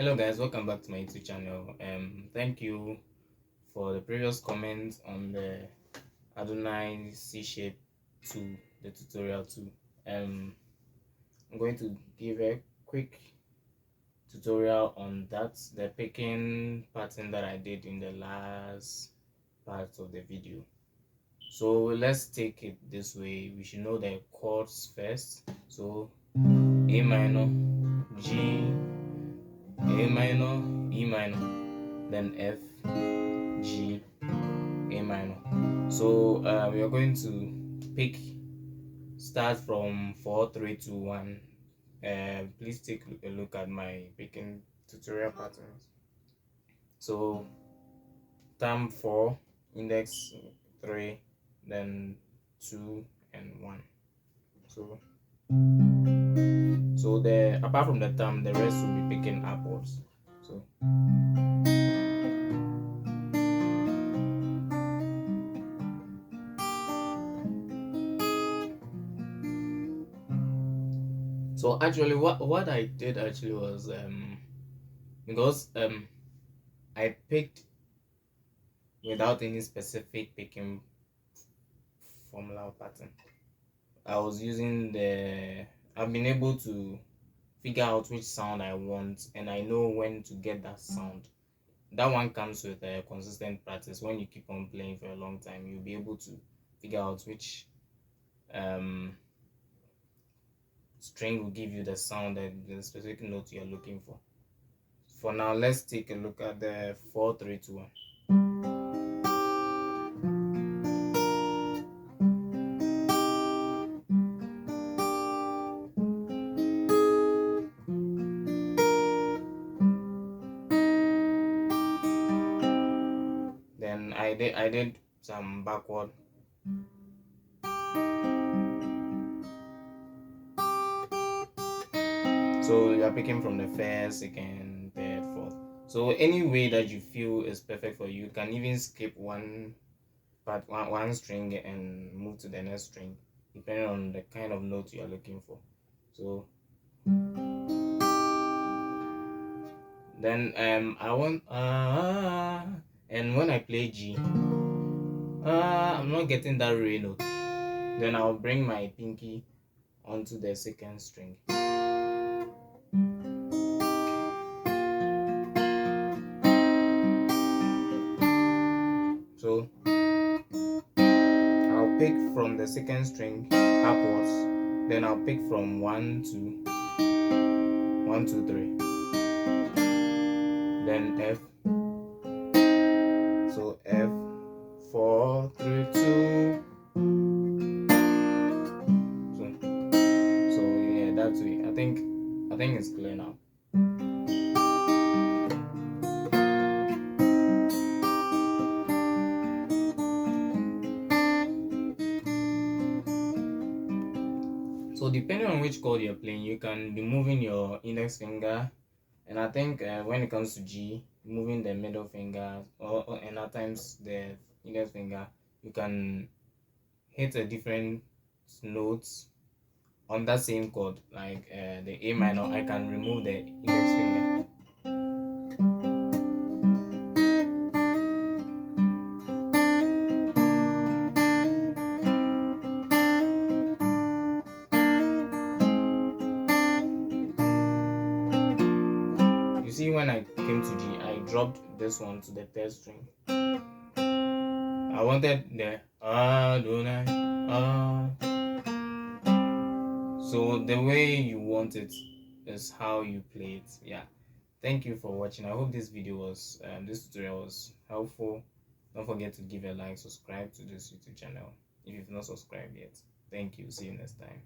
Hello guys, welcome back to my YouTube channel. Thank you for the previous comments on the Adonai C-shape 2, the tutorial 2. I'm going to give a quick tutorial on that, the picking pattern that I did in the last part of the video. So let's take it this way. We should know the chords first. So A minor, G, A minor, E minor, then F, G, A minor. So we are going to pick, start from 4, 3, 2, 1. Please take a look at my picking tutorial patterns. So thumb 4, index 3, then 2 and 1. So the apart from the thumb, the rest will be picking upwards. So actually what I did actually was because I picked without any specific picking formula or pattern. I was using I've been able to figure out which sound I want, and I know when to get that sound. That one comes with a consistent practice. When you keep on playing for a long time, you'll be able to figure out which string will give you the sound and the specific note you're looking for. For now, let's take a look at the 4, 3, 2, 1. Then I did some backward. So you are picking from the first, second, third, fourth. So any way that you feel is perfect for you. You can even skip one string and move to the next string, depending on the kind of note you are looking for. So then I want and when I play G, I'm not getting that re note. Then I'll bring my pinky onto the second string. So I'll pick from the second string upwards, then I'll pick from 1, 2, 1, 2, 3, then F. So F, 4, 3, 2. So yeah, that's it. I think it's clear now. So depending on which chord you're playing, you can be moving your index finger, and I think when it comes to G, moving the middle finger, and at times the index finger, you can hit a different notes on that same chord. Like the A minor, I can remove the index finger. See, when I came to G, I dropped this one to the third string. I wanted the Adonai. So the way you want it is how you play it. Yeah. Thank you for watching. I hope this video was this tutorial was helpful. Don't forget to give a like, subscribe to this YouTube channel if you've not subscribed yet. Thank you. See you next time.